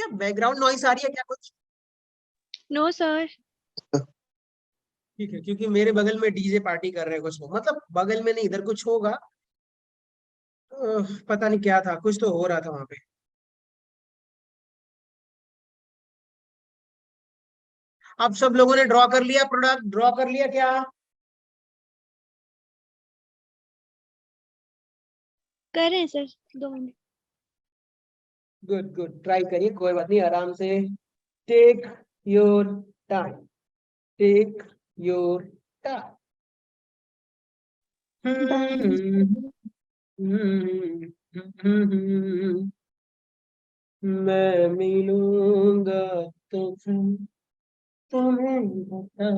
क्या background noise आ रही है क्या कुछ? No sir. ठीक है, क्योंकि मेरे बगल में डीजे पार्टी कर रहे हैं कुछ लोग, मतलब बगल में नहीं, इधर कुछ होगा। पता नहीं क्या था, कुछ तो हो रहा था वहां पे। अब सब लोगों ने ड्रॉ कर लिया, प्रोडक्ट ड्रॉ कर लिया क्या? कर रहे हैं sir, 2 minute. Good good, try करिए, कोई बात नहीं, आराम से। Take your time, take your time. मैं मिलूंगा तो फिर तुम्हें बता।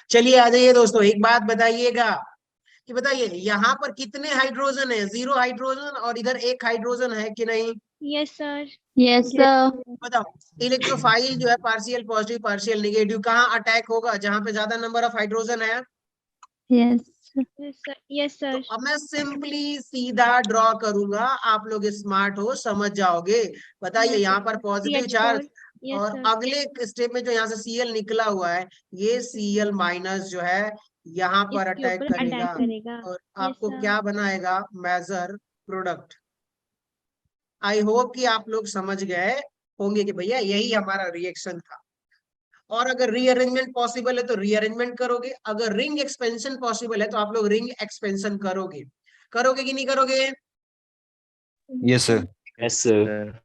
चलिए आ जाइए दोस्तों, एक बात बताइएगा कि बताइए यहाँ पर कितने हाइड्रोजन है? 0 हाइड्रोजन, और इधर 1 हाइड्रोजन है कि नहीं? Yes sir. Yes sir. बताओ, इलेक्ट्रोफाइल जो है पार्शियल पॉजिटिव पार्शियल नेगेटिव कहाँ अटैक होगा? जहां पे ज्यादा नंबर ऑफ हाइड्रोजन है। यस यस तो सर। अब मैं सिंपली सीधा ड्रॉ करूंगा, आप लोग स्मार्ट हो, समझ जाओगे। बताइए यहाँ पर पॉजिटिव चार्ज, यस और सर। अगले स्टेप में जो यहाँ से Cl निकला हुआ है, ये Cl माइनस जो है यहाँ पर इसके अटैक ऊपर करेगा, अटैक करेगा। और यस आपको सर। क्या बनाएगा? Major product. आई होप कि आप लोग समझ गए होंगे कि भैया यही हमारा रिएक्शन था। और अगर रीअरेंजमेंट पॉसिबल है तो रीअरेंजमेंट करोगे, अगर रिंग एक्सपेंशन पॉसिबल है तो आप लोग रिंग एक्सपेंशन करोगे। करोगे कि नहीं करोगे? Yes sir. Yes sir.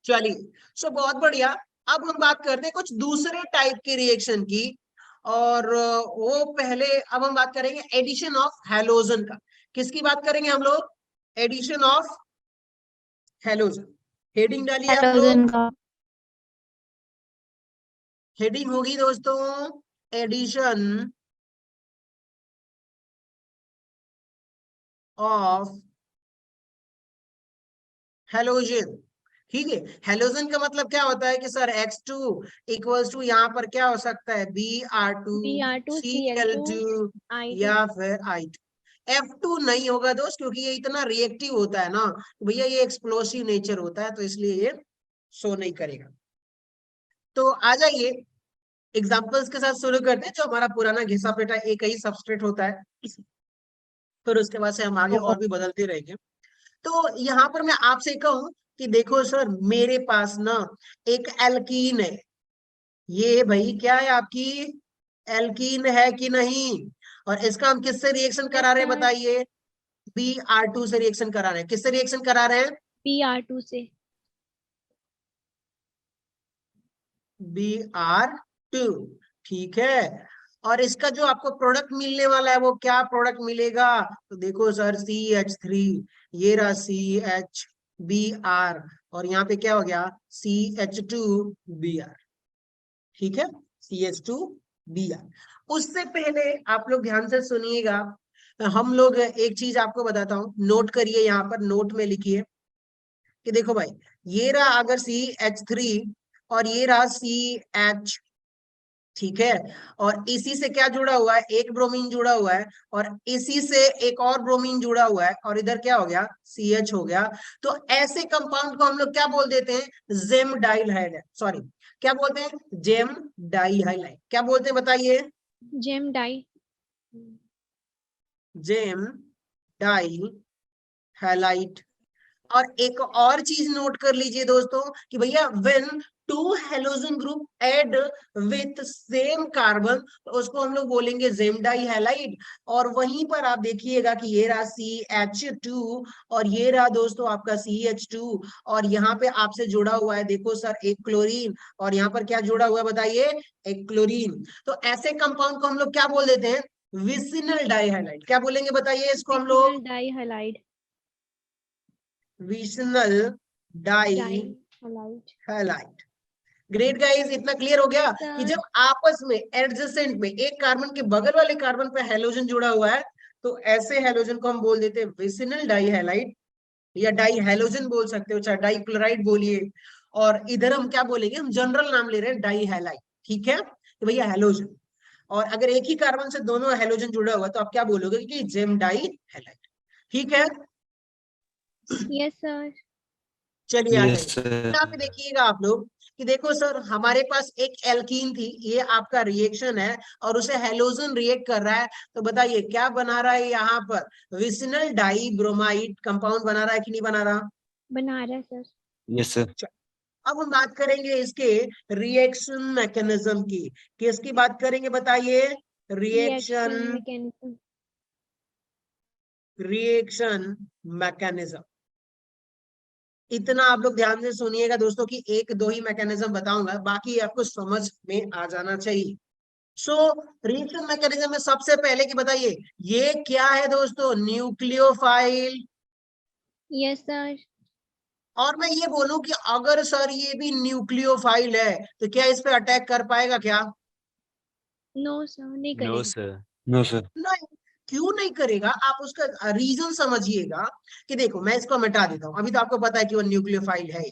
चलिए, सो बहुत बढ़िया। अब हम बात करते हैं कुछ दूसरे टाइप के रिएक्शन की, और वो पहले अब हम बात करेंगे एडिशन ऑफ हैलोजन का। किसकी बात करेंगे हम लोग? Addition of halogen. हेडिंग डालिए आप हाइड्रोजन लोग, का। हेडिंग होगी दोस्तों एडिशन ऑफ हैलोजन। ठीक है, हैलोजन का मतलब क्या होता है कि सर H2 इक्वल्स टू यहाँ पर क्या हो सकता है? Br2 Br2 Cl2 I2। या फिर I2। F2 नहीं होगा दोस्त, क्योंकि ये इतना रिएक्टिव होता है ना भैया, ये एक्सप्लोसिव नेचर होता है, तो इसलिए ये शो नहीं करेगा। तो आ जाइए एग्जांपल्स के साथ शुरू करते हैं। जो हमारा पुराना घिसा पेटा एक ही सबस्ट्रेट होता है, फिर उसके बाद से हम आगे और भी बदलते रहेंगे। तो यहाँ पर मैं आपसे कहूं कि देखो सर, मेरे पास ना एक एल्कीन है, ये भाई क्या है आपकी? एल्कीन है कि नहीं? और इसका हम किससे रिएक्शन करा रहे हैं बताइए? Br2 से रिएक्शन करा रहे हैं। किससे रिएक्शन करा रहे हैं? Br2 से। Br2, ठीक है। और इसका जो आपको प्रोडक्ट मिलने वाला है वो क्या प्रोडक्ट मिलेगा? तो देखो सर, CH3, ये रहा CHBr, और यहाँ पे क्या हो गया? CH2Br। ठीक है, CH2Br। उससे पहले आप लोग ध्यान से सुनिएगा, हम लोग एक चीज आपको बताता हूं, नोट करिए, यहाँ पर नोट में लिखिए कि देखो भाई, ये रहा अगर CH3 और ये रहा CH, ठीक है, और इसी से क्या जुड़ा हुआ है? एक ब्रोमीन जुड़ा हुआ है, और इसी से एक और ब्रोमीन जुड़ा हुआ है, और इधर क्या हो गया? CH हो गया। तो ऐसे कंपाउंड को हम लोग क्या बोल देते हैं? जेम डाइल हाइलाइड, सॉरी क्या बोलते हैं? Gem di halide. क्या बोलते हैं बताइए? Gem di. Gem di halide. और एक और चीज नोट कर लीजिए दोस्तों कि भैया when two halogen group add with same carbon, तो उसको हम लोग बोलेंगे जेम डाई हैलाइड। और वहीं पर आप देखिएगा कि ये रहा CH2, और ये रहा दोस्तों आपका CH2, और यहाँ पे आपसे जुड़ा हुआ है देखो सर एक क्लोरीन, और यहाँ पर क्या जुड़ा हुआ है बताइए? एक क्लोरीन। तो ऐसे कंपाउंड को हम लोग क्या बोल देते हैं? Vicinal di halide. क्या बोलेंगे बताइए इसको हम लोग? Di halide. Vicinal di halide. Halide. Great guys, इतना क्लियर हो गया कि जब आपस में एडजेसेंट में एक कार्बन के बगल वाले कार्बन पे हैलोजन जुड़ा हुआ है, तो ऐसे हैलोजन को हम बोल देते हैं विसिनल डाई हैलाइड, या डाई हैलोजन बोल सकते हो, चाहे डाई क्लोराइड बोलिए। और इधर हम क्या बोलेंगे? हम जनरल नाम ले रहे हैं डाई हैलाइड। ठीक है, तो भैया हैलोजन, और अगर एक ही कार्बन से दोनों हैलोजन जुड़ा हुआ तो आप क्या बोलोगे? कि जेम डाई हैलाइड। ठीक है, Yes, sir. चलिए आ Yes, जाइए। sir. यहाँ पे देखिएगा आप लोग कि देखो सर, हमारे पास एक एल्कीन थी, ये आपका रिएक्शन है और उसे हेलोजन रिएक्ट कर रहा है, तो बताइए क्या बना रहा है यहाँ पर, विसिनल डाई ब्रोमाइड कंपाउंड बना रहा है कि नहीं बना रहा? बना रहा है सर। Yes, sir. अब हम बात करेंगे इसके रिएक्शन मैकेनिज्म की, किसकी बात करेंगे बताइए? Reaction reaction mechanism. मैकेनिज्म। इतना आप लोग ध्यान से सुनिएगा दोस्तों कि एक दो ही मैकेनिज्म बताऊंगा, बाकी आपको समझ में आ जाना चाहिए। सो रिएक्शन मैकेनिज्म में सबसे पहले की बताइए, ये क्या है दोस्तों? न्यूक्लियोफाइल। Yes, sir. और मैं ये बोलूं कि अगर सर ये भी न्यूक्लियोफाइल है तो क्या इस पे अटैक कर पाएगा क्या? No, sir. नहीं No, करेगा। sir. No, sir. नहीं। क्यों नहीं करेगा? आप उसका रीजन समझिएगा कि देखो, मैं इसको मिटा देता हूं, अभी तो आपको पता है कि वो न्यूक्लियोफाइल है।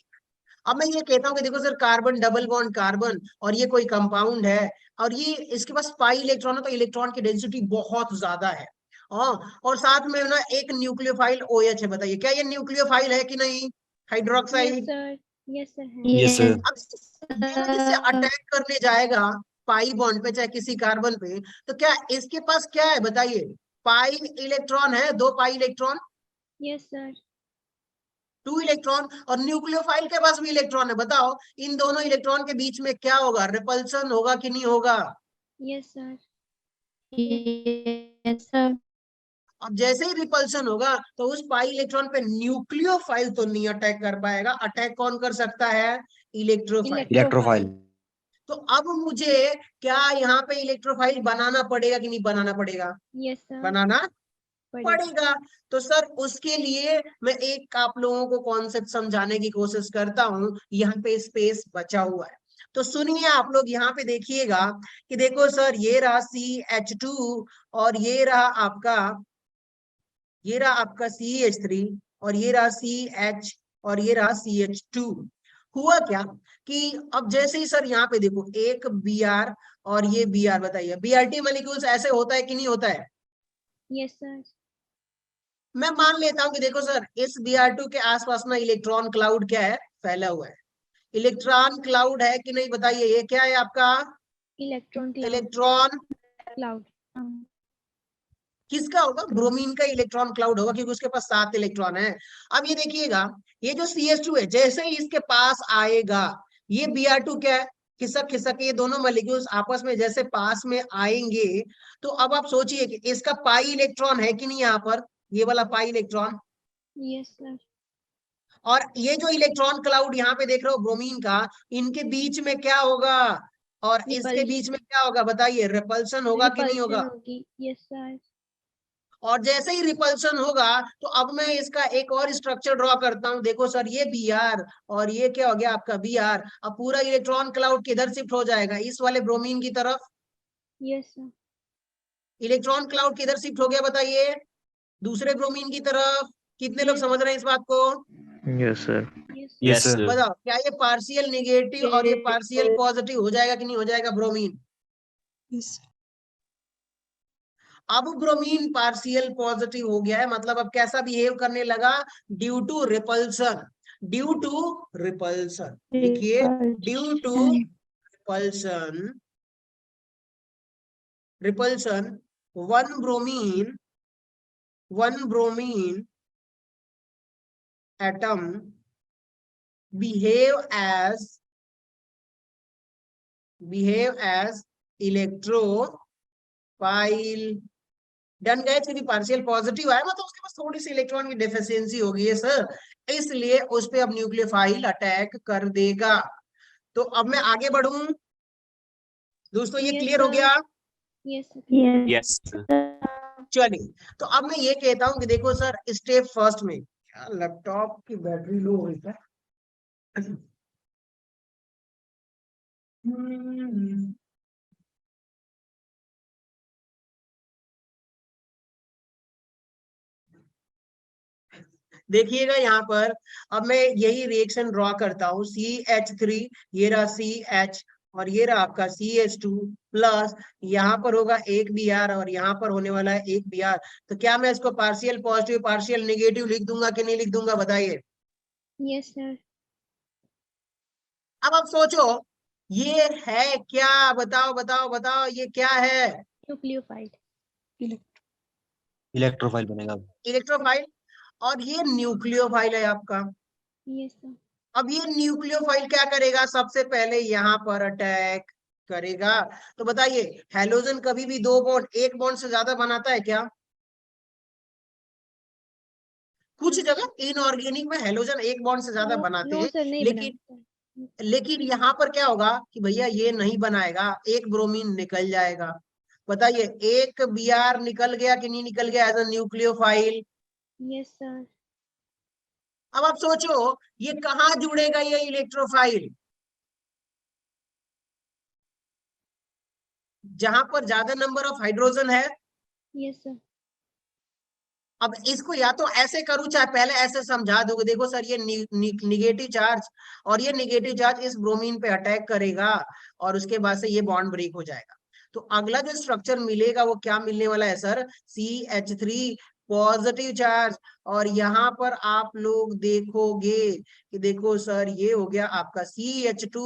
अब मैं ये कहता हूं कि देखो sir, carbon double bond carbon और ये कोई कंपाउंड है और ये इसके पास पाई इलेक्ट्रॉन है, तो इलेक्ट्रॉन की डेंसिटी बहुत ज्यादा है। हाँ, और साथ में ना एक न्यूक्लियोफाइल OH है, बताइए क्या ये न्यूक्लियोफाइल है कि नहीं? Yes, hydroxide. sir. Yes, sir. है। Yes, sir. अब ये जिससे अटैक करने जाएगा पाई बॉन्ड पे, चाहे किसी कार्बन पे, तो क्या इसके पास क्या है बताइए? पाई इलेक्ट्रॉन है, 2 pi electron, Yes, sir. 2 electron, और न्यूक्लियोफाइल के पास भी इलेक्ट्रॉन है। बताओ इन दोनों इलेक्ट्रॉन के बीच में क्या होगा? रिपल्सन होगा कि नहीं होगा? Yes, sir. Yes, sir. अब जैसे ही रिपल्सन होगा तो उस पाई इलेक्ट्रॉन पे न्यूक्लियोफाइल तो नहीं अटैक कर पाएगा, अटैक कौन कर सकता है? इलेक्ट्रोफाइल। Electrophile. तो अब मुझे क्या यहाँ पे इलेक्ट्रोफाइल बनाना पड़ेगा कि नहीं बनाना पड़ेगा? Yes, sir. बनाना पढ़ेगा। पड़ेगा। तो सर उसके लिए मैं एक आप लोगों को कॉन्सेप्ट समझाने की कोशिश करता हूं, यहाँ पे स्पेस बचा हुआ है, तो सुनिए आप लोग, यहाँ पे देखिएगा कि देखो सर, ये रहा CH2 और ये रहा आपका CH3 और ये रहा CH और ये रहा CH2। हुआ क्या कि अब जैसे ही सर यहाँ पे देखो, एक Br और ये Br, बताइए Brt मॉलिक्यूल्स ऐसे होता है कि नहीं होता है? Yes, sir. मैं मान लेता हूं कि देखो सर, इस Br2 के आसपास ना इलेक्ट्रॉन क्लाउड क्या है? फैला हुआ है। इलेक्ट्रॉन क्लाउड है कि नहीं बताइए? ये क्या है आपका? Electron electron cloud. किसका होगा? ब्रोमीन का इलेक्ट्रॉन क्लाउड होगा, क्योंकि उसके पास 7 इलेक्ट्रॉन है। अब ये देखिएगा, ये जो CH2 है, जैसे ही इसके पास आएगा, ये Br2 क्या है? खिसक खिसक के ये दोनों मॉलिक्यूल्स आपस में जैसे पास में आएंगे, तो अब आप सोचिए कि इसका पाई इलेक्ट्रॉन है कि नहीं यहाँ पर? ये वाला पाई इलेक्ट्रॉन, Yes, sir. और ये जो इलेक्ट्रॉन क्लाउड यहाँ पे देख रहे हो ब्रोमीन का, इनके बीच में क्या होगा और इसके बीच में क्या होगा बताइए? रिपल्सन होगा कि नहीं होगा? रिपल्शन होगी। Yes, sir. और जैसे ही रिपल्सन होगा तो अब मैं इसका एक और स्ट्रक्चर ड्रॉ करता हूं। देखो सर, ये Br और ये क्या हो गया आपका Br। अब पूरा इलेक्ट्रॉन क्लाउड किधर शिफ्ट हो जाएगा? इस वाले ब्रोमीन की तरफ। Yes, sir. इलेक्ट्रॉन क्लाउड किधर शिफ्ट हो गया बताइए? दूसरे ब्रोमीन की तरफ। कितने लोग Yes. समझ रहे हैं इस बात को? Yes, sir. Yes, sir. Yes, sir. बताओ, क्या ये पार्शियल निगेटिव और ये पार्शियल पॉजिटिव हो जाएगा कि नहीं हो जाएगा ब्रोमीन? अब ब्रोमीन पार्शियल पॉजिटिव हो गया है, मतलब अब कैसा बिहेव करने लगा? Due to repulsion. Due to repulsion, देखिए, due to repulsion, repulsion one bromine atom behave as electrophile. Done गए? यदि पार्शियल पॉजिटिव आया मतलब उसके पास थोड़ी सी इलेक्ट्रॉन की डेफिशिएंसी हो गई है सर, इसलिए उस पे अब न्यूक्लियोफाइल अटैक कर देगा। तो अब मैं आगे बढ़ूं दोस्तों, ये Yes, क्लियर हो sir. गया? Yes, sir. Yes. Yes, sir. चलिए, तो अब मैं ये कहता हूं कि देखो सर, स्टेप फर्स्ट में क्या लैपटॉप की बैटरी लो हो गई है? देखिएगा यहाँ पर, अब मैं यही रिएक्शन ड्रॉ करता हूँ। CH3, ये रहा CH और ये रहा आपका CH2 प्लस, यहाँ पर होगा एक Br और यहाँ पर होने वाला है एक Br। तो क्या मैं इसको पार्शियल पॉजिटिव पार्शियल नेगेटिव लिख दूंगा कि नहीं लिख दूंगा, बताइए। Yes, sir. अब आप सोचो ये है क्या, बताओ बताओ बताओ, ये क्या है? Nucleophile. इलेक्ट्रोफाइल बनेगा। इलेक्ट्रोफाइल, और ये न्यूक्लियोफाइल है आपका। Yes, sir. अब ये न्यूक्लियोफाइल क्या करेगा, सबसे पहले यहाँ पर अटैक करेगा। तो बताइए हैलोजन कभी भी दो बॉन्ड एक बॉन्ड से ज्यादा बनाता है क्या? कुछ जगह इनऑर्गेनिक में हैलोजन एक बॉन्ड से ज्यादा बनाते No, हैं, sir, नहीं लेकिन बनाता। लेकिन यहाँ पर क्या होगा कि भैया ये नहीं बनाएगा, एक ब्रोमीन निकल जाएगा। बताइए एक Br निकल गया कि नहीं निकल गया as a nucleophile? Yes, sir. अब आप सोचो ये कहाँ जुड़ेगा ये इलेक्ट्रोफाइल? जहां पर ज्यादा नंबर ऑफ हाइड्रोजन है। Yes, sir. अब इसको या तो ऐसे करूं चाहे पहले ऐसे समझा दूंगा, देखो सर ये निगेटिव चार्ज और ये निगेटिव चार्ज इस ब्रोमीन पे अटैक करेगा और उसके बाद से ये बॉन्ड ब्रेक हो जाएगा। तो अगला जो स्ट्रक्चर मिलेगा वो क्या मिलने वाला है सर? CH3 positive charge. और यहाँ पर आप लोग देखोगे कि देखो सर ये हो गया आपका CH2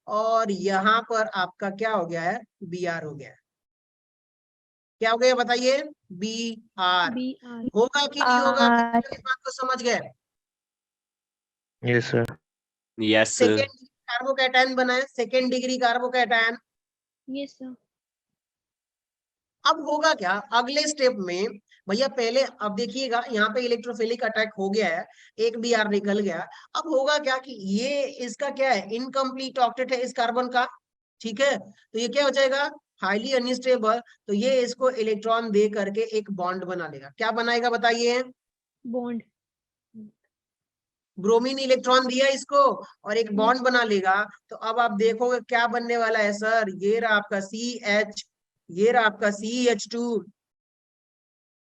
और यहाँ पर आपका क्या हो गया है? Br हो गया है। क्या हो गया बताइए? Br। Br. होगा कि नहीं होगा? R. इस बात को समझ गए? Yes sir. Yes second carbocation बना है, second degree carbocation. Yes, sir. अब होगा क्या अगले स्टेप में? भैया पहले अब देखिएगा यहाँ पे इलेक्ट्रोफिलिक अटैक हो गया है, एक Br निकल गया। अब होगा क्या कि ये इसका क्या है? इनकम्प्लीट ऑक्टेट है इस कार्बन का, ठीक है? तो ये क्या हो जाएगा? Highly unstable. तो ये इसको इलेक्ट्रॉन दे करके एक बॉन्ड बना लेगा। क्या बनाएगा बताइए? Bond. ब्रोमीन इलेक्ट्रॉन दिया इसको और एक बॉन्ड बना लेगा। तो अब आप देखोगे क्या बनने वाला है सर? ये रहा आपका CH, ये रहा आपका CH2,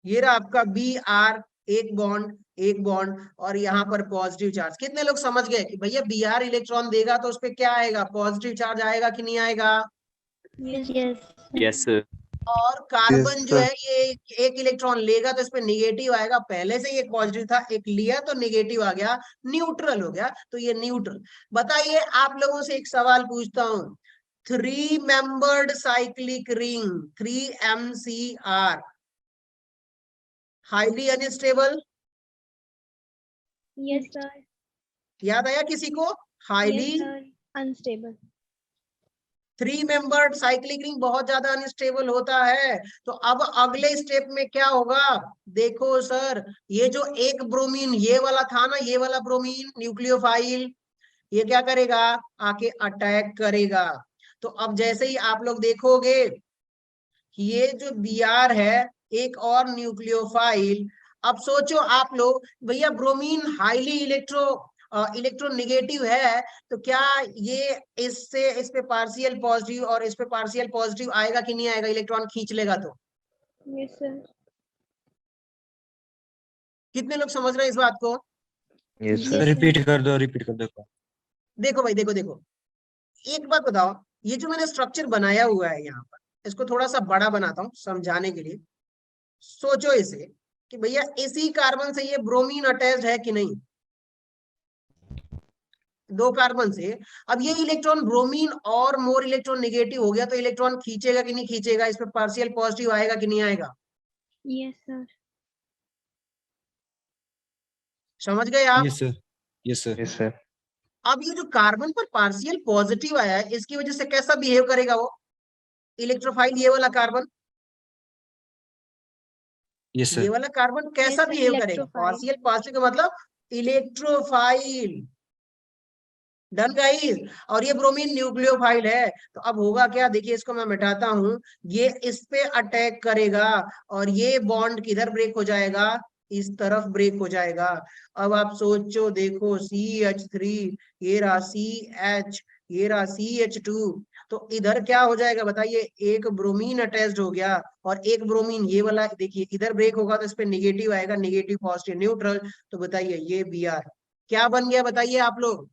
ये रहा आपका Br, एक बॉन्ड एक बॉन्ड, और यहाँ पर पॉजिटिव चार्ज। कितने लोग समझ गए कि भैया Br इलेक्ट्रॉन देगा तो उस पर क्या आएगा? पॉजिटिव चार्ज आएगा कि नहीं आएगा? Yes. Yes. यस और कार्बन Yes, जो sir. है ये एक इलेक्ट्रॉन लेगा तो इस पे निगेटिव आएगा। पहले से एक पॉजिटिव था, एक लिया तो निगेटिव आ गया, न्यूट्रल हो गया। तो ये न्यूट्रल। बताइए आप लोगों से एक सवाल पूछता हूं, 3 membered cyclic ring 3MCR highly unstable. Yes, sir. याद आया किसी को? Highly Yes, sir. Unstable. 3 membered cyclic ring बहुत ज्यादा अनस्टेबल होता है। तो अब अगले स्टेप में क्या होगा? देखो सर ये जो एक ब्रोमीन ये वाला था ना, ये वाला ब्रोमीन न्यूक्लियोफाइल, ये क्या करेगा? आके अटैक करेगा। तो अब जैसे ही आप लोग देखोगे ये जो Br है एक और न्यूक्लियोफाइल। अब सोचो आप लोग भैया ब्रोमीन हाईली इलेक्ट्रोनेगेटिव है, तो क्या ये इससे इस पे पार्शियल पॉजिटिव और इस पे पार्शियल पॉजिटिव आएगा कि नहीं आएगा? इलेक्ट्रॉन खींच लेगा तो। Yes, sir. कितने लोग समझ रहे हैं इस बात को? Yes Yes, sir. sir. Repeat कर दो, रिपीट कर दो। देखो भाई देखो देखो, एक बात बताओ, ये जो मैंने स्ट्रक्चर बनाया हुआ है यहाँ पर, इसको थोड़ा सा बड़ा बनाता हूँ समझाने के लिए। सोचो इसे कि भैया इसी कार्बन से ये ब्रोमीन अटैच्ड है कि नहीं? दो कार्बन से। अब ये इलेक्ट्रॉन ब्रोमीन और मोर इलेक्ट्रॉन निगेटिव हो गया तो इलेक्ट्रॉन खींचेगा कि नहीं खींचेगा? इस पे पार्शियल पॉजिटिव आएगा कि नहीं आएगा? Yes, sir. समझ गए आप? Yes sir. Yes sir. Yes sir. अब ये जो कार्बन पर पार्शियल पॉजिटिव आया है इसकी वजह से कैसा बिहेव करेगा वो इलेक्ट्रोफाइल? ये वाला कार्बन, यस ये सर। वाला कार्बन कैसा Yes, sir. बिहेव करेगा? Electrophile. पार्शियल पॉजिटिव का मतलब इलेक्ट्रोफाइल। Done guys? और ये ब्रोमीन न्यूक्लियोफाइल है। तो अब होगा क्या? देखिए इसको मैं मिटाता हूं, ये इस पे अटैक करेगा और ये बॉन्ड किधर ब्रेक हो जाएगा? इस तरफ ब्रेक हो जाएगा। अब आप सोचो देखो CH3, ये रहा CH, ये रहा CH2। तो इधर क्या हो जाएगा बताइए? एक ब्रोमीन अटैच्ड हो गया और एक ब्रोमीन ये वाला देखिए इधर ब्रेक होगा तो इस पे निगेटिव आएगा, निगेटिव पॉजिटिव न्यूट्रल। तो बताइए ये Br क्या बन गया बताइए आप लोग?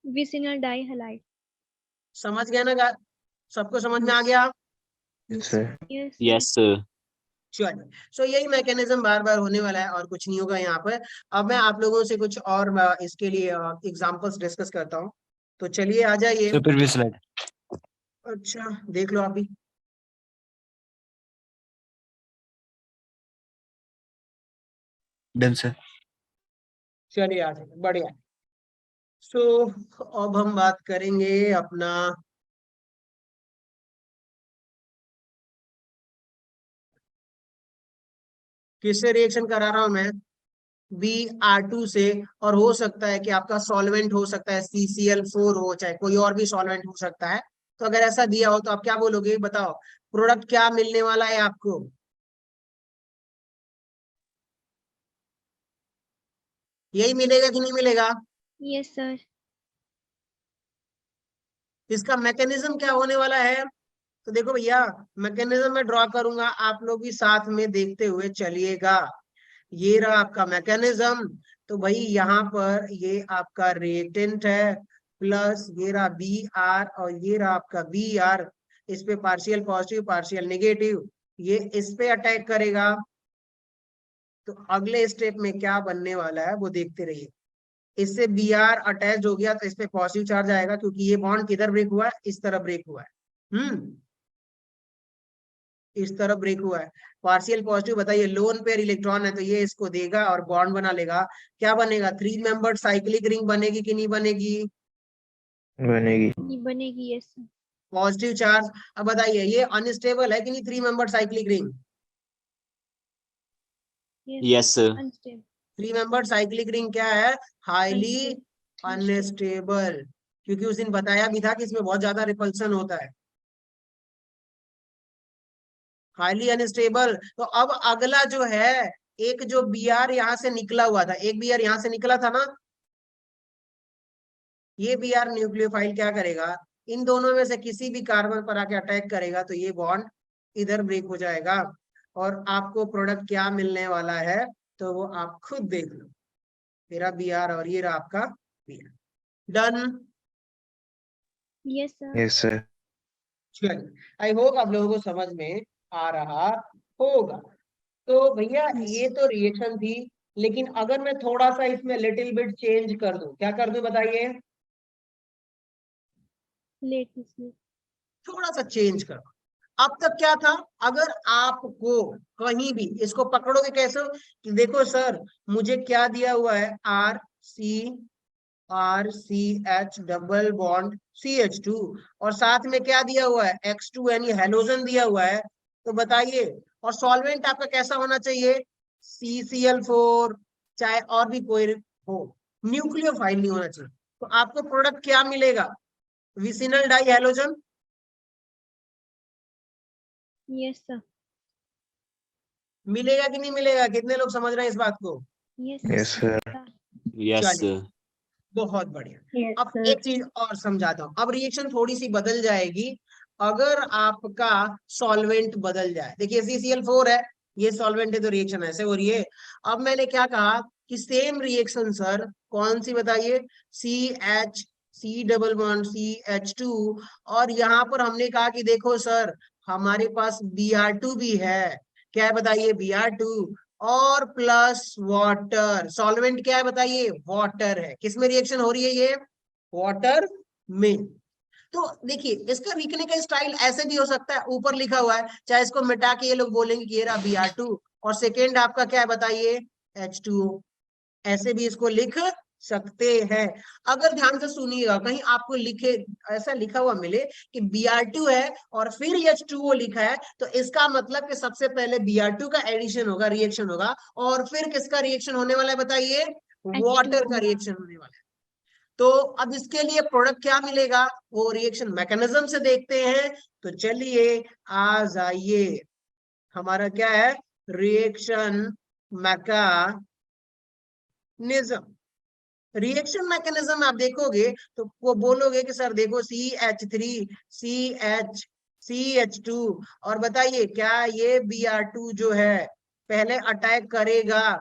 Vicinal dihalide. समझ गया ना? सबको समझ में आ गया? Yes, sir. Yes, sir. चलिए, सो यही मैकेनिज्म बार बार होने वाला है और कुछ नहीं होगा यहाँ पर। अब मैं आप लोगों से कुछ और इसके लिए एग्जांपल्स डिस्कस करता हूँ। तो चलिए आ जाइए। Sir, previous slide. अच्छा, देख लो आप भी। Done, sir. चलिए आ जाइए, बढ़िया। सो अब हम बात करेंगे अपना किससे रिएक्शन करा रहा हूं मैं? Br2 से। और हो सकता है कि आपका सॉल्वेंट हो सकता है CCl4 हो, चाहे कोई और भी सॉल्वेंट हो सकता है। तो अगर ऐसा दिया हो तो आप क्या बोलोगे, बताओ प्रोडक्ट क्या मिलने वाला है आपको? यही मिलेगा कि नहीं मिलेगा? Yes, sir. इसका मैकेनिज्म क्या होने वाला है? तो देखो भैया, मैकेनिज्म में ड्रॉ करूंगा, आप लोग भी साथ में देखते हुए चलिएगा। ये रहा आपका मैकेनिज्म। तो भाई यहाँ पर ये आपका रिएक्टेंट है, प्लस ये रहा Br और ये रहा आपका Br। इस पे पार्शियल पॉजिटिव पार्शियल नेगेटिव, ये इस पे अटैक करेगा। तो अगले स्टेप में क्या बनने वाला है वो देखते रहिए। इससे Br अटैच हो गया तो इस पे पॉजिटिव चार्ज आएगा, क्योंकि ये बॉन्ड किधर ब्रेक हुआ है? इस तरह ब्रेक हुआ है। इस तरह ब्रेक हुआ है। पार्शियल पॉजिटिव, बताइए लोन पेयर इलेक्ट्रॉन है तो ये इसको देगा और बॉन्ड बना लेगा। क्या बनेगा? 3 मेंबर्ड साइक्लिक रिंग बनेगी कि नहीं बनेगी? बनेगी। बनेगी। Yes, sir. Positive charge. अब बताइए ये अनस्टेबल है कि नहीं 3 membered cyclic ring? Yes, sir. Unstable. 3 membered cyclic ring क्या है? Highly Unstable. अनस्टेबल। क्योंकि उस दिन बताया भी था कि इसमें बहुत ज्यादा रिपल्सन होता है। Highly unstable. तो अब अगला जो है, एक जो Br यहां से निकला हुआ था, एक Br यहां से निकला था ना, ये Br न्यूक्लियोफाइल क्या करेगा? इन दोनों में से किसी भी कार्बन पर आके अटैक करेगा तो ये बॉन्ड इधर ब्रेक हो जाएगा और आपको प्रोडक्ट क्या मिलने वाला है तो वो आप खुद देख लो। मेरा Br और ये रहा आपका Br। Done? Yes, sir. Yes, sir. चलिए, आई होप आप लोगों को समझ में आ रहा होगा। तो भैया ये तो रिएक्शन थी, लेकिन अगर मैं थोड़ा सा इसमें लिटिल बिट चेंज कर दूं, क्या कर दूं बताइए? Latest. थोड़ा सा चेंज करो। अब तक क्या था? अगर आपको कहीं भी इसको पकड़ोगे कैसे हो? कि देखो सर, मुझे क्या दिया हुआ है? RCH डबल बॉन्ड CH2 और साथ में क्या दिया हुआ है? X2 यानी हेलोजन दिया हुआ है। तो बताइए, और सॉल्वेंट आपका कैसा होना चाहिए? CCl4, चाहे और भी कोई हो, न्यूक्लियोफाइल नहीं होना चाहिए। तो आपको प्रोडक्ट क्या मिलेगा? Vicinal die halogen. Yes, sir. मिलेगा कि नहीं मिलेगा? कितने लोग समझ रहे हैं इस बात को? Yes, Yes, sir. Yes, चलिए, sir. बहुत बढ़िया। Yes, अब sir. एक चीज और समझाता हूँ। अब रिएक्शन थोड़ी सी बदल जाएगी अगर आपका सॉल्वेंट बदल जाए। देखिए CCl4 है, ये सॉल्वेंट है तो रिएक्शन ऐसे हो रही है। अब मैंने क्या कहा कि सेम रिएक्शन सर, कौन सी बताइए? CH C double bond CH2 और यहाँ पर हमने कहा कि देखो सर, हमारे पास Br2 भी है। क्या है बताइए? Br2 और प्लस वाटर। सॉल्वेंट क्या है बताइए? वाटर है। किसमें रिएक्शन हो रही है ये? वाटर में। तो देखिए, इसका लिखने का स्टाइल ऐसे भी हो सकता है, ऊपर लिखा हुआ है, चाहे इसको मिटा के ये लोग बोलेंगे कि ये रहा Br2 और सेकेंड आपका क्या है बताइए? H2O। ऐसे भी इसको लिख सकते हैं। अगर ध्यान से सुनिएगा, कहीं आपको लिखे ऐसा लिखा हुआ मिले कि Br2 है और फिर H2O लिखा है, तो इसका मतलब कि सबसे पहले Br2 का एडिशन होगा, रिएक्शन होगा, और फिर किसका रिएक्शन होने वाला है बताइए? वाटर का रिएक्शन होने वाला है। तो अब इसके लिए प्रोडक्ट क्या मिलेगा वो रिएक्शन मैकेनिज्म से देखते हैं। तो चलिए आ जाइए, हमारा क्या है? Reaction mechanism. रिएक्शन मैकेनिज्म आप देखोगे तो वो बोलोगे कि सर देखो CH3 CH2 और बताइए क्या ये Br2 जो है पहले अटैक करेगा?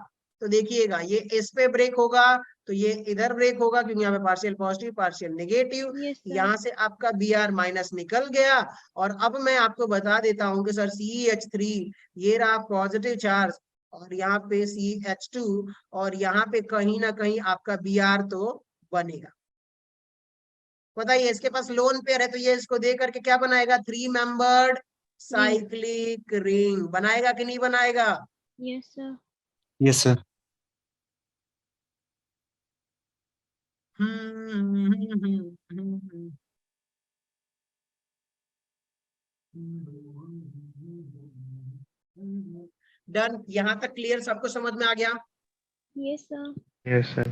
तो देखिएगा ये इस पे ब्रेक होगा तो ये इधर ब्रेक होगा क्योंकि यहाँ पे partial positive partial negative, Yes, sir. यहाँ से आपका Br माइनस निकल गया। और अब मैं आपको बता देता हूँ कि सर CH3 ये रहा पॉजिटिव चार्ज और यहाँ पे CH2 और यहाँ पे कहीं ना कहीं आपका Br तो बनेगा। बताइए इसके पास लोन पेयर है तो ये इसको दे करके क्या बनाएगा, 3 मेंबर्ड साइक्लिक रिंग बनाएगा कि नहीं बनाएगा? Yes, sir. Yes, sir. Done, यहां तक क्लियर, सबको समझ में आ गया? Yes, sir. Yes, sir.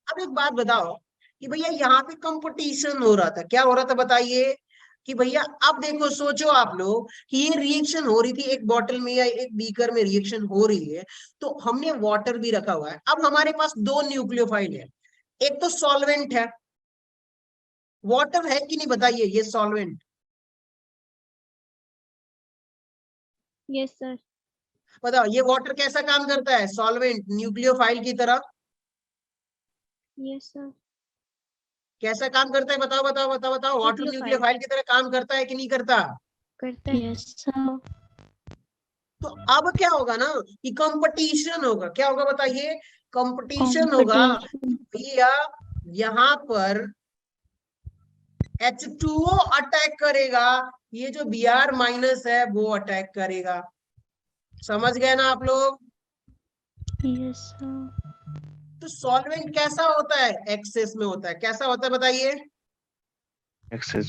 अब एक बात बताओ कि भैया यहाँ पे कंपटीशन हो रहा था, क्या हो रहा था बताइए? कि भैया अब देखो, सोचो आप लोग कि ये रिएक्शन हो रही थी एक बॉटल में या एक बीकर में रिएक्शन हो रही है, तो हमने वाटर भी रखा हुआ है। अब हमारे पास 2 न्यूक्लियोफाइल है, एक तो सॉल्वेंट है, वाटर है कि नहीं बताइए, ये सॉल्वेंट। Yes, sir. बताओ ये वाटर कैसा काम करता है, सॉल्वेंट न्यूक्लियोफाइल की तरह Yes, sir. कैसा काम करता है? बताओ बताओ बताओ बताओ, वाटर न्यूक्लियोफाइल। न्यूक्लियोफाइल की तरह काम करता है कि नहीं करता? करता है। Yes, sir. तो अब क्या होगा ना कि कंपटीशन होगा, क्या होगा बताइए? कंपटीशन होगा। Competition. भैया यहाँ पर H2O अटैक करेगा, ये जो Br माइनस है वो अटैक करेगा। समझ गए ना आप लोग? Yes, sir. तो सॉल्वेंट कैसा होता है? एक्सेस में होता है। कैसा होता है बताइए? Excess.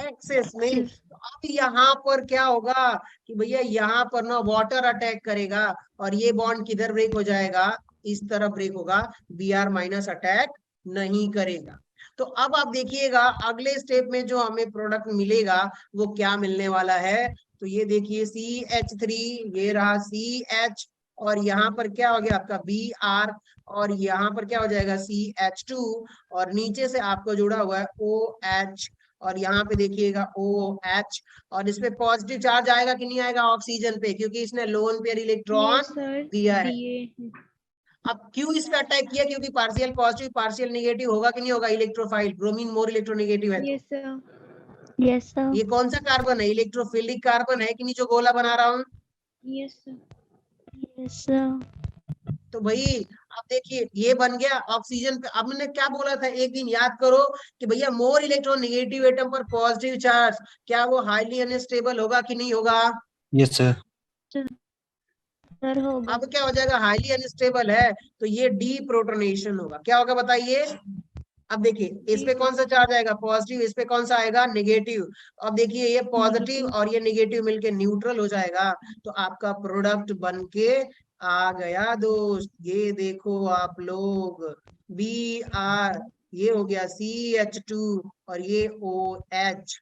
एक्सेस में। Yes. तो अब यहाँ पर क्या होगा कि भैया यहाँ पर ना वाटर अटैक करेगा और ये बॉन्ड किधर ब्रेक हो जाएगा, इस तरफ ब्रेक होगा, Br माइनस अटैक नहीं करेगा। तो अब आप देखिएगा अगले स्टेप में जो हमें प्रोडक्ट मिलेगा वो क्या मिलने वाला है। तो ये देखिए CH3, ये रहा CH और यहाँ पर क्या हो गया आपका Br और यहाँ पर क्या हो जाएगा CH2 और नीचे से आपको जुड़ा हुआ है OH और यहाँ पे देखिएगा OH और इस पे पॉजिटिव चार्ज आएगा कि नहीं आएगा ऑक्सीजन पे, क्योंकि इसने lone pair electron Yes, sir. दिया है। दिए। अब क्यों इस पे अटैक किया? क्योंकि पार्शियल पॉजिटिव पार्शियल नेगेटिव होगा कि नहीं होगा इलेक्ट्रोफाइल, ब्रोमीन मोर इलेक्ट्रोनेगेटिव है। Yes, sir. Yes, sir. ये कौन सा कार्बन है? इलेक्ट्रोफिलिक कार्बन है कि नहीं, जो गोला बना रहा हूँ? Yes, sir. Yes, sir. तो भाई अब देखिए ये बन गया ऑक्सीजन पे। अब मैंने क्या बोला था एक दिन, याद करो कि भैया मोर इलेक्ट्रोनेगेटिव एटम पर पॉजिटिव चार्ज, क्या वो हाईली अनस्टेबल होगा कि नहीं होगा? Yes, sir. Sir होगा। अब क्या हो जाएगा, हाईली अनस्टेबल है तो ये डीप्रोटोनेशन होगा। क्या होगा बताइए? अब देखिए इस पे कौन सा चार्ज आएगा, पॉजिटिव, इस पे कौन सा आएगा, नेगेटिव। अब देखिए ये पॉजिटिव और ये नेगेटिव मिलके न्यूट्रल हो जाएगा, तो आपका प्रोडक्ट बनके आ गया दोस्त। ये देखो आप लोग, Br, ये हो गया CH2 और ये OH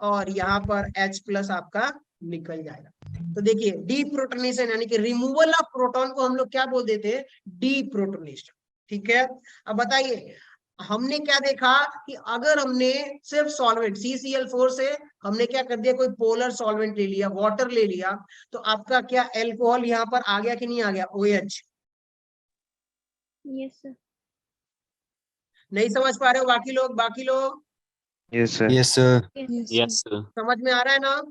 और यहाँ पर H प्लस आपका निकल जाएगा। तो देखिए डीप्रोटोनेशन यानी कि रिमूवल ऑफ प्रोटॉन को हम लोग क्या बोल देते हैं, डीप्रोटोनेशन। ठीक है, अब बताइए हमने क्या देखा कि अगर हमने सिर्फ सॉल्वेंट CCl4 से हमने क्या कर दिया, कोई पोलर सॉल्वेंट ले लिया, वाटर ले लिया, तो आपका क्या अल्कोहल यहाँ पर आ गया कि नहीं आ गया, OH। Yes, sir. नहीं समझ पा रहे हो बाकी लोग? बाकी लोग Yes, sir. Yes, sir. Yes, sir. समझ में आ रहा है ना?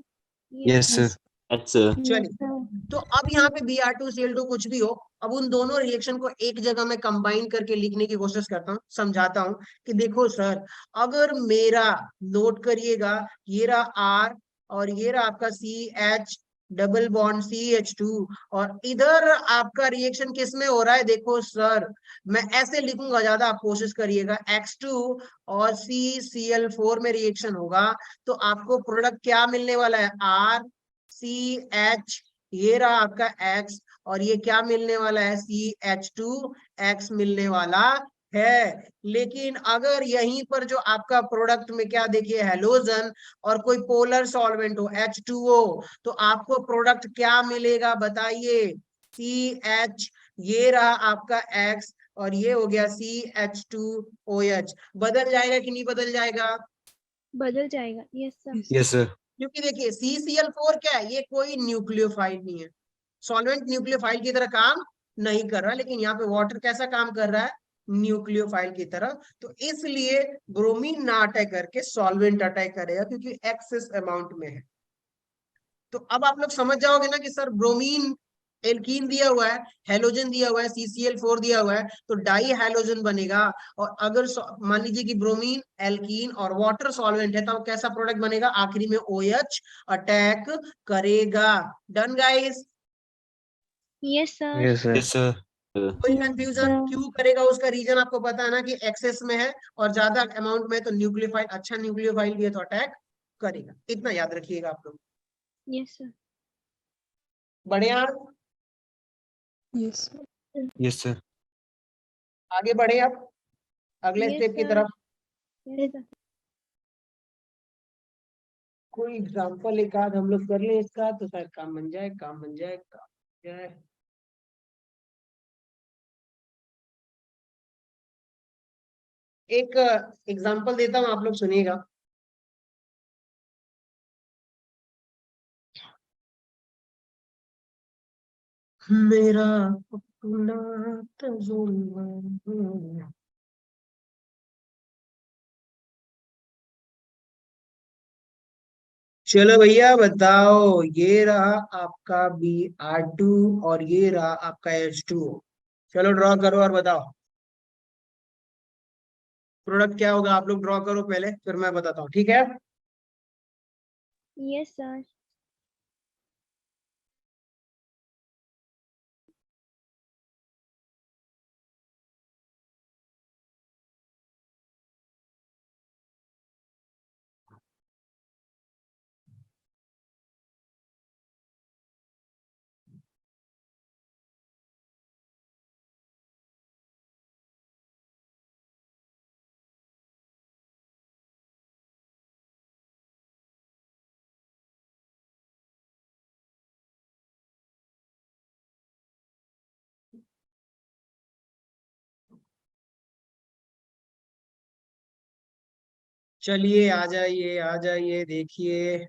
Yes, sir. Yes, sir. चलिए, Yes, sir. तो अब यहाँ पे Br2Cl2 कुछ भी हो, अब उन दोनों रिएक्शन को एक जगह में कंबाइन करके लिखने की कोशिश करता हूँ, समझाता हूँ कि देखो सर, अगर मेरा, नोट करिएगा, ये रहा R और ये रहा आपका CH डबल बॉन्ड CH2 और इधर आपका रिएक्शन किस में हो रहा है, देखो सर मैं ऐसे लिखूंगा, ज्यादा आप कोशिश करिएगा, X2 और CCl4 में रिएक्शन होगा, तो आपको प्रोडक्ट क्या मिलने वाला है, RCH, ये रहा आपका X और ये क्या मिलने वाला है, CH2X मिलने वाला है। लेकिन अगर यहीं पर जो आपका प्रोडक्ट में क्या देखिए हैलोजन और कोई पोलर सॉल्वेंट हो H2O, तो आपको प्रोडक्ट क्या मिलेगा बताइए, CH, ये रहा आपका X और ये हो गया CH2OH। बदल जाएगा कि नहीं बदल जाएगा? बदल जाएगा। Yes, sir. Yes, sir. क्योंकि देखिए CCl4 क्या है, ये कोई न्यूक्लियोफाइल नहीं है, सॉल्वेंट न्यूक्लियोफाइल की तरह काम नहीं कर रहा, लेकिन यहाँ पे वाटर कैसा काम कर रहा है, न्यूक्लियोफाइल की तरह। तो इसलिए ब्रोमीन ना अटैक करके सॉल्वेंट अटैक करेगा, क्योंकि एक्सेस अमाउंट में है। तो अब आप लोग समझ जाओगे ना कि सर ब्रोमीन एल्कीन दिया हुआ है, हेलोजन दिया हुआ है, CCl4 दिया हुआ है, तो डाई हेलोजन बनेगा। और अगर मान लीजिए कि ब्रोमीन एल्कीन और वाटर सॉल्वेंट है, तो कैसा प्रोडक्ट बनेगा, आखिरी में OH अटैक करेगा। Done guys? Yes sir. Yes, sir. कोई कंफ्यूजन? क्यों करेगा उसका रीजन आपको पता है ना, कि एक्सेस में है और ज्यादा अमाउंट में, तो न्यूक्लियोफाइल, अच्छा न्यूक्लियोफाइल भी है तो अटैक करेगा। इतना याद रखिएगा आप लोग। Yes sir. बढ़िया, Yes, sir. आगे बढ़े अब अगले Yes, स्टेप की sir. तरफ। Yes sir. कोई एग्जांपल एक आध हम लोग कर लें इसका, तो शायद काम बन जाए, काम बन जाए, काम बन जाए। एक एग्जांपल देता हूं, आप लोग सुनिएगा। मेरा अपना तजुर्बा। चलो भैया बताओ, ये रहा आपका Br2 और ये रहा आपका H2O। चलो ड्रॉ करो और बताओ प्रोडक्ट क्या होगा। आप लोग ड्रॉ करो पहले, फिर मैं बताता हूँ, ठीक है? Yes sir. चलिए आ जाइए, आ जाइए, देखिए।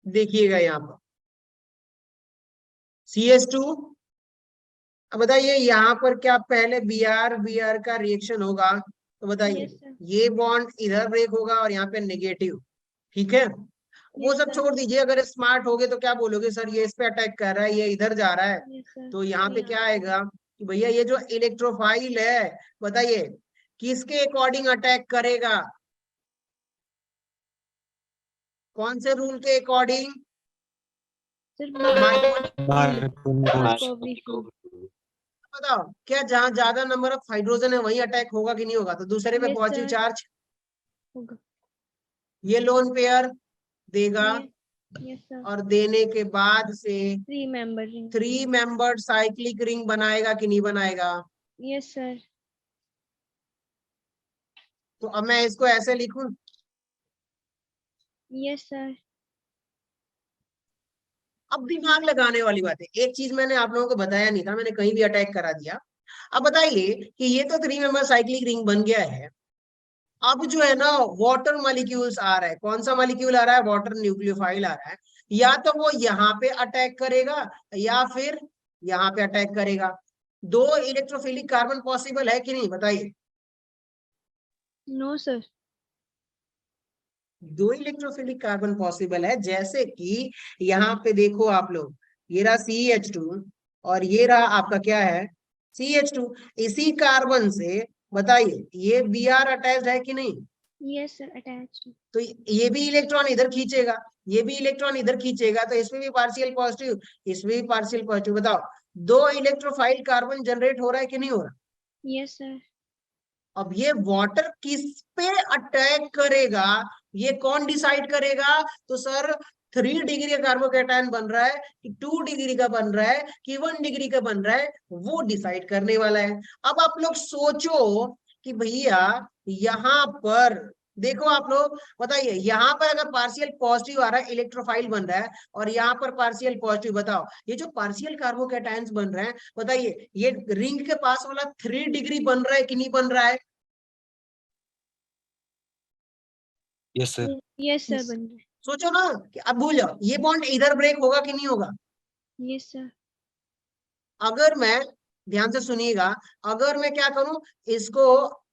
देखिएगा यहाँ पर CH2। अब बताइए यहाँ पर क्या पहले Br का रिएक्शन होगा? तो बताइए, यस सर। ये बॉन्ड इधर ब्रेक होगा और यहाँ पे नेगेटिव, ठीक है? वो यस सब सर। छोड़ दीजिए, अगर स्मार्ट होगे तो क्या बोलोगे, सर ये इस पे अटैक कर रहा है, ये इधर जा रहा है। Yes sir. तो यहाँ पे क्या आएगा कि भैया ये जो इलेक्ट्रोफाइल है, बताइए किसके अकॉर्डिंग अटैक करेगा? कौन से रूल के अकॉर्डिंग? सर Marconi को बताओ, क्या जहां ज्यादा नंबर ऑफ हाइड्रोजन है वहीं अटैक होगा कि नहीं होगा? तो दूसरे पे यस पॉजिटिव सर। चार्ज, होगा। ये लोन पेयर देगा, यस सर। और देने के बाद से 3 member ring. 3 membered cyclic ring बनाएगा कि नहीं बनाएगा? Yes sir. तो अब मैं इसको ऐसे लिखूं, यस सर। अब दिमाग लगाने वाली बात है। एक चीज मैंने आप लोगों को बताया नहीं था, मैंने कहीं भी अटैक करा दिया। अब बताइए कि ये तो 3 मेंबर साइक्लिक रिंग बन गया है। अब जो है ना, वाटर मॉलिक्यूल्स आ रहा है। कौन सा मॉलिक्यूल आ रहा है? वाटर न्यूक्लियोफाइल आ रहा है। या तो वो यहाँ पे अटैक करेगा या फिर यहाँ पे अटैक करेगा। 2 इलेक्ट्रोफिलिक कार्बन पॉसिबल है कि नहीं, बताइए? No sir. 2 electrophilic carbon possible है, जैसे कि यहाँ पे देखो आप लोग, ये रहा CH2 और ये रहा आपका क्या है, CH2। इसी कार्बन से बताइए ये Br अटैच्ड है कि नहीं? Yes sir attached. तो ये भी इलेक्ट्रॉन इधर खींचेगा, ये भी इलेक्ट्रॉन इधर खींचेगा, तो इसमें भी पार्शियल पॉजिटिव, इसमें भी पार्शियल पॉजिटिव। बताओ 2 इलेक्ट्रोफाइल कार्बन जनरेट हो रहा है कि नहीं हो रहा? Yes sir. अब ये वाटर किस पे अटैक करेगा, ये कौन डिसाइड करेगा? तो सर 3 डिग्री का कार्बोकैटायन बन रहा है कि 2 डिग्री का बन रहा है कि 1 डिग्री का बन रहा है, वो डिसाइड करने वाला है। अब आप लोग सोचो कि भैया यहाँ पर देखो, आप लोग बताइए, यहाँ पर अगर पार्शियल पॉजिटिव आ रहा है, इलेक्ट्रोफाइल बन रहा है, और यहाँ पर पार्शियल पॉजिटिव, बताओ ये जो पार्शियल कार्बोकैटायंस बन रहे हैं, बताइए ये रिंग के पास वाला 3 डिग्री बन रहा है कि नहीं बन रहा है? Yes, sir. Yes sir Yes. बन रहा है। सोचो ना कि अब भूल जाओ, ये बॉन्ड इधर ब्रेक होगा कि नहीं होगा? Yes sir. अगर मैं, ध्यान से सुनिएगा, अगर मैं क्या करूं, इसको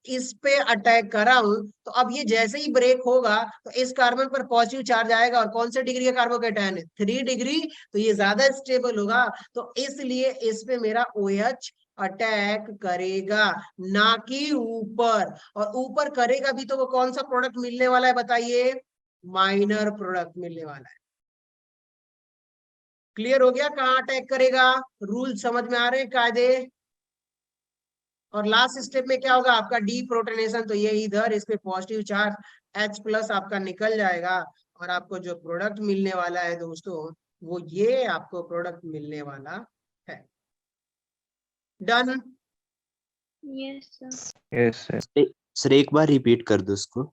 इस पे अटैक कर रहा हूं, तो अब ये जैसे ही ब्रेक होगा तो इस कार्बन पर पॉजिटिव चार्ज आएगा, और कौन से डिग्री का कार्बोकैटायन है? 3 डिग्री, तो ये ज्यादा स्टेबल होगा, तो इसलिए इस पे मेरा OH अटैक करेगा, ना कि ऊपर। और ऊपर करेगा भी तो वो कौन सा प्रोडक्ट मिलने वाला है बताइए? माइनर प्रोडक्ट मिलने वाला है। क्लियर हो गया कहाँ अटैक करेगा? रूल समझ में आ रहे हैं, कायदे? और लास्ट स्टेप में क्या होगा आपका? डीप्रोटोनेशन, तो ये इधर इस पे पॉजिटिव चार्ज H+ आपका निकल जाएगा, और आपको जो प्रोडक्ट मिलने वाला है दोस्तों, वो ये आपको प्रोडक्ट मिलने वाला है। Done? Yes sir. Yes, sir. Sir एक बार रिपीट कर दो उसको।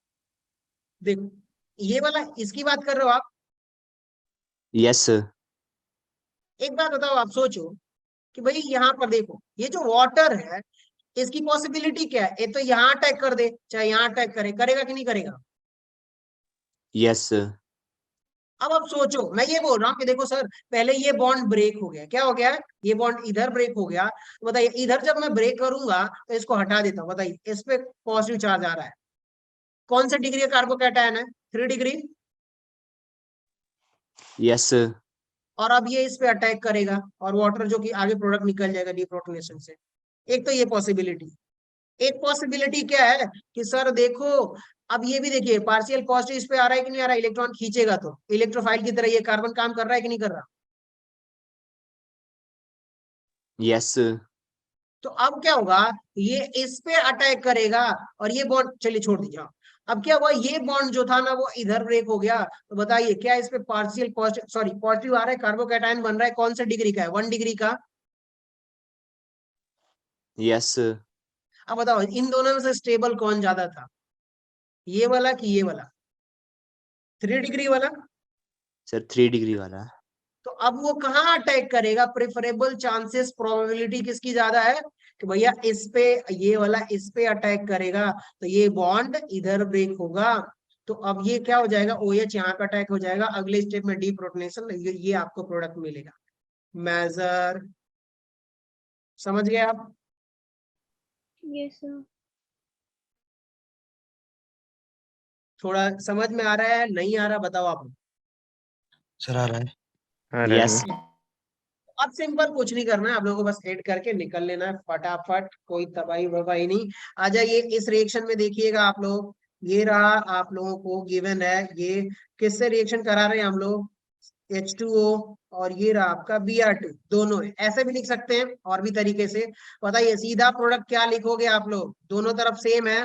देखो, ये वाला इसकी बात कर रहे हो आप? Yes sir. एक बात बताओ, आप सोचो कि भाई यहाँ पर देखो, ये जो वाटर है, इसकी पॉसिबिलिटी क्या है? ये तो यहाँ अटैक कर दे, चाहे यहाँ अटैक करे, करेगा कि नहीं करेगा? Yes sir. अब आप सोचो, मैं ये बोल रहा हूँ कि देखो सर, पहले ये बॉन्ड ब्रेक हो गया, क्या हो गया? ये बॉन्ड इधर ब्रेक हो गया, तो बताइए इधर जब मैं ब्रेक करूंगा तो इसको हटा देता हूँ, बताइए इस पे पॉजिटिव चार्ज आ रहा है, कौन सा डिग्री का कार्बोकैटायन है? 3 डिग्री। Yes sir. और अब ये इस पे अटैक करेगा, और वाटर जो कि आगे प्रोडक्ट निकल जाएगा डीप्रोटोनेशन से। एक तो ये पॉसिबिलिटी। एक पॉसिबिलिटी क्या है कि सर देखो, अब ये भी देखिए, पार्शियल पॉजिटिव इस पे आ रहा है कि नहीं आ रहा है? इलेक्ट्रॉन खींचेगा तो इलेक्ट्रोफाइल की तरह ये कार्बन काम कर रहा है कि नहीं कर रहा? Yes sir. तो अब क्या होगा, ये इस पे अटैक करेगा, और ये बॉन्ड, चलिए छोड़ दीजिए। हाँ, अब क्या हुआ, ये बॉन्ड जो था ना वो इधर ब्रेक हो गया, तो बताइए क्या इस पे पार्शियल पॉजिटिव, सॉरी पॉजिटिव आ रहा है, कार्बोकैटायन बन रहा है, कौन सा डिग्री का है? 1 डिग्री का। Yes sir. अब बताओ इन दोनों में से स्टेबल कौन ज्यादा था, ये वाला कि ये वाला? 3 डिग्री वाला। सर 3 डिग्री वाला। तो अब वो कहाँ अटैक करेगा? प्रेफरेबल चांसेस, प्रोबेबिलिटी किसकी ज्यादा है कि भैया इस पे, ये वाला इस पे अटैक करेगा, तो ये बॉन्ड इधर ब्रेक होगा, तो अब ये क्या हो जाएगा? OH यहाँ पे अटैक हो जाएगा, अगले स्टेप में डीप्रोटोनेशन, ये आपको प्रोडक्ट मिलेगा। मेजर, समझ गए आप? Yes sir. थोड़ा समझ में आ रहा है, नहीं आ रहा? बताओ आप। सर आ रहा है। आ रहा यस। है। अब सिंपल कुछ नहीं करना है, आप लोगों को बस ऐड करके निकल लेना है फटाफट, कोई तबाही वबाही नहीं। आ जाइए इस रिएक्शन में, देखिएगा आप लोग, ये रहा आप लोगों को गिवन है, ये किससे रिएक्शन करा रहे हैं हम लोग? H2O, और ये रहा आपका Br2, दोनों है। ऐसे भी लिख सकते हैं और भी तरीके से। बताइए सीधा प्रोडक्ट क्या लिखोगे आप लोग? दोनों तरफ सेम है,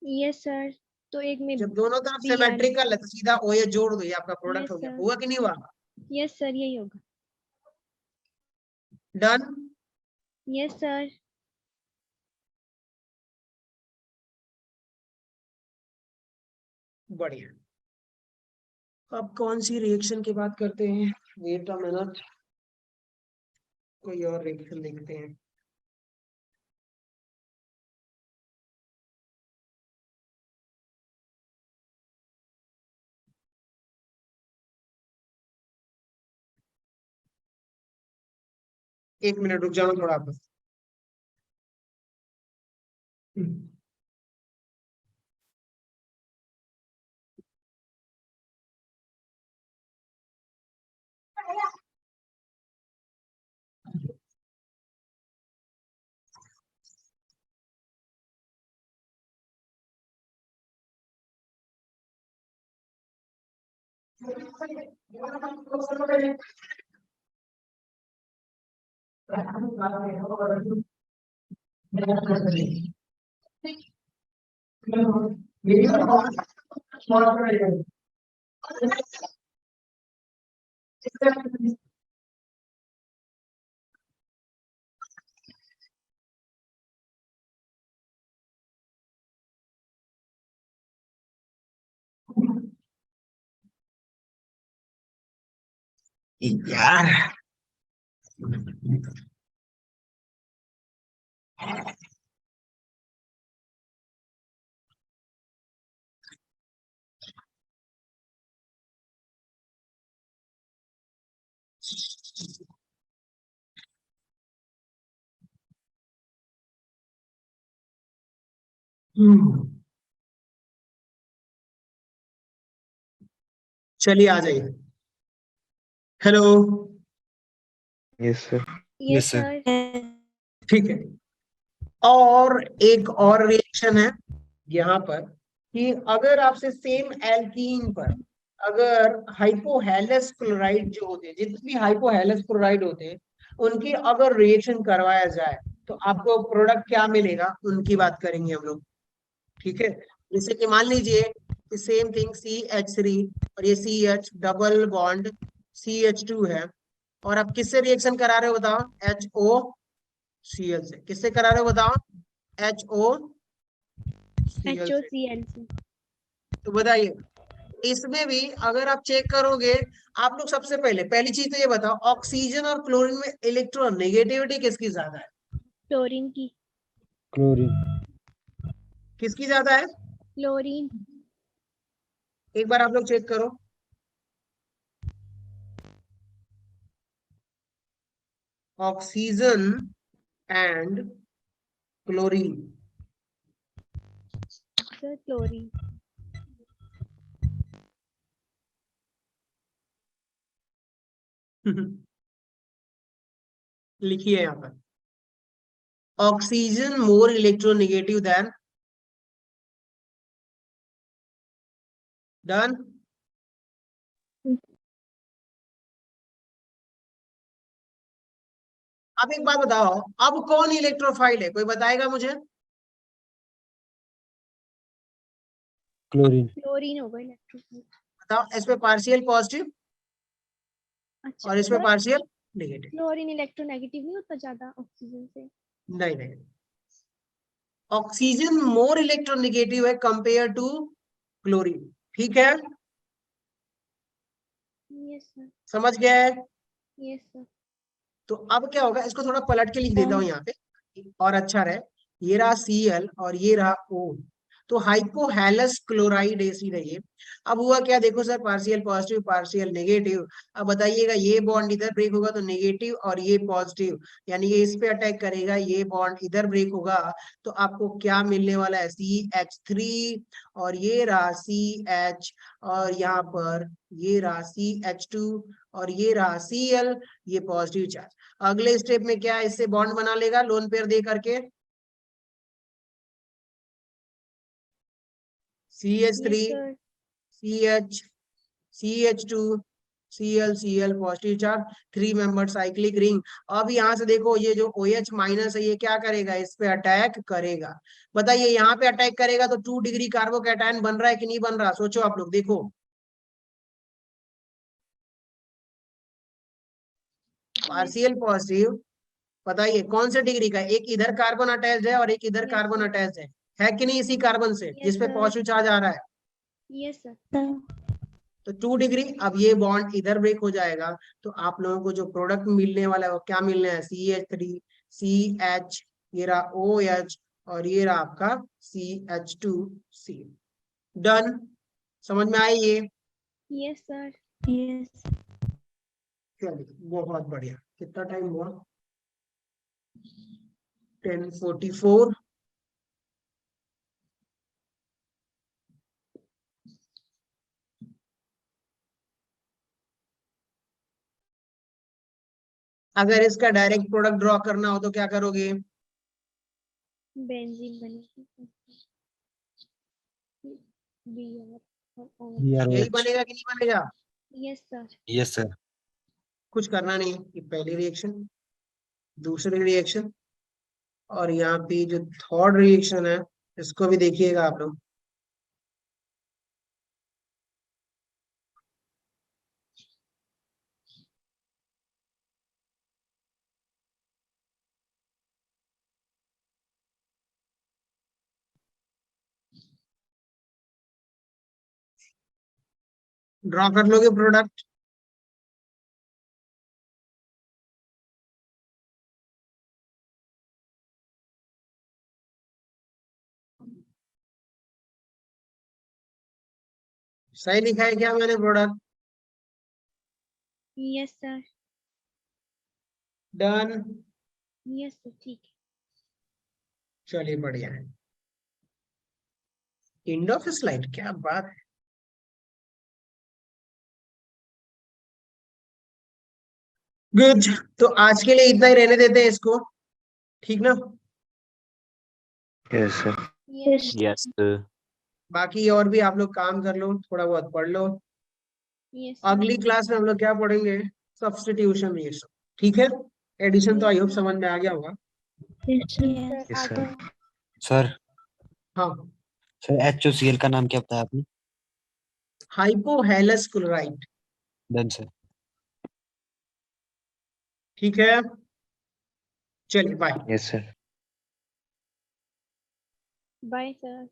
यस सर। तो एक में जब दोनों तरफ Br। सिमेट्रिकल है तो सीधा OH जोड़ दो, ये आपका प्रोडक्ट यस हो गया। सर। हुआ कि नहीं हुआ? यस सर, यही होगा। डन? Yes sir. बढ़िया। अब कौन सी रिएक्शन की बात करते हैं? वेट अ मिनट, कोई और रिएक्शन देखते हैं। एक मिनट रुक जाओ थोड़ा आप। यार चलिए आ जाइए। Hello. Yes sir. Yes sir. ठीक है। और एक और रिएक्शन है यहाँ पर कि अगर आपसे सेम एल्कीन पर अगर हाइपोहेलस क्लोराइड जो होते हैं, जितने भी हाइपोहेलस क्लोराइड होते हैं, उनकी अगर रिएक्शन करवाया जाए तो आपको प्रोडक्ट क्या मिलेगा, उनकी बात करेंगे हम लोग। ठीक है। जैसे कि मान लीजिए कि सेम थिंग CH3 और ये CH डबल बॉन्ड CH2 है, और आप किससे रिएक्शन करा रहे हो बताओ? HOCl से। किससे करा रहे हो बताओ? HOCl से। HOCl। तो बताइए, इसमें भी अगर आप चेक करोगे, आप लोग सबसे पहले पहली चीज तो ये बताओ, ऑक्सीजन और क्लोरीन में इलेक्ट्रोनेगेटिविटी किसकी ज्यादा है? क्लोरीन की। क्लोरीन। किसकी ज्यादा है? क्लोरीन। एक बार आप लोग चेक करो। Oxygen and chlorine. Sir chlorine. लिखिए यहाँ पर, oxygen more electronegative than. Done. अब एक बात बताओ, अब कौन इलेक्ट्रोफाइल है, कोई बताएगा मुझे? क्लोरीन। क्लोरीन होगा इलेक्ट्रोफाइल। बताओ, इस पे पार्शियल पॉजिटिव अच्छा और इसमें sir, partial negative. Chlorine electronegative नहीं होता ज्यादा ऑक्सीजन से? नहीं नहीं, ऑक्सीजन मोर इलेक्ट्रोनेगेटिव है कंपेयर टू क्लोरीन। ठीक है, यस सर। समझ गए? Yes sir. तो अब क्या होगा, इसको थोड़ा पलट के लिख देता हूं यहाँ पे और अच्छा रहे। ये रहा Cl और ये रहा O, तो हाइपोहेलस क्लोराइड एसिड है ये। अब हुआ क्या, देखो sir, partial positive partial negative. अब बताइएगा, ये बॉन्ड इधर ब्रेक होगा तो नेगेटिव और ये पॉजिटिव, यानी ये इस पे अटैक करेगा, ये बॉन्ड इधर ब्रेक होगा, तो आपको क्या मिलने वाला है? CH3, और ये रहा CH, और यहाँ पर ये रहा CH2, और ये रहा Cl, ये पॉजिटिव चार्ज। अगले स्टेप में क्या है, इससे बॉन्ड बना लेगा लोन पेयर दे करके, CH3 yes sir. CH CH2 Cl positive charge, 3 member cyclic ring. अब यहाँ से देखो, ये जो OH माइनस है ये क्या करेगा, इस पे अटैक करेगा। बताइए, यहाँ पे अटैक करेगा तो 2 डिग्री कार्बोकैटायन बन रहा है कि नहीं बन रहा? सोचो आप लोग, देखो। पार्शियल पॉजिटिव, बताइए कौन से डिग्री का? एक इधर कार्बन अटैच है और एक इधर Yes, कार्बन sir. अटैच है कि नहीं? इसी कार्बन से Yes, जिसपे sir. पॉजिटिव चार्ज आ रहा है, यस सर। तो 2 डिग्री। अब ये बॉन्ड इधर ब्रेक हो जाएगा, तो आप लोगों को जो प्रोडक्ट मिलने वाला है वो क्या मिलने है? CH3 CH, ये रहा OH, और ये रहा आपका CH2C। डन, समझ में आई ये? Yes sir. यस। चलिए, बहुत बढ़िया। कितना टाइम हुआ? 10:44। अगर इसका डायरेक्ट प्रोडक्ट ड्रॉ करना हो तो क्या करोगे? बेंजीन बनेगी। BR और OH। यही BROH। बनेगा कि नहीं बनेगा? Yes sir. Yes sir. कुछ करना नहीं, ये पहली रिएक्शन, दूसरी रिएक्शन, और यहाँ पे जो थर्ड रिएक्शन है इसको भी देखिएगा आप लोग। ड्रॉ कर लोगे प्रोडक्ट? सही लिखा है क्या मैंने product? Yes sir. Done. Yes sir ठीक है। चलिए बढ़िया है। एंड ऑफ स्लाइड, क्या बात है। गुड, तो आज के लिए इतना ही रहने देते हैं इसको, ठीक ना। Yes, sir. Yes Yes, sir. बाकी और भी आप लोग काम कर लो, थोड़ा बहुत पढ़ लो। यस अगली क्लास में हम लोग क्या पढ़ेंगे, सब्स्टिट्यूशन, ये सब, ठीक है। एडिशन तो आई होप समझ में आ गया होगा। Yes, sir. सर Yes, आ sir. गया। सर हाँ, सर HOCl का नाम क्या बताया आपने? Hypohalous chloride, done sir. ठीक है। चलिए bye. Yes, sir. Bye sir.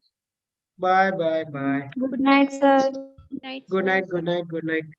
Bye bye bye. Good night, sir. Night good sir. Night, good night, good night.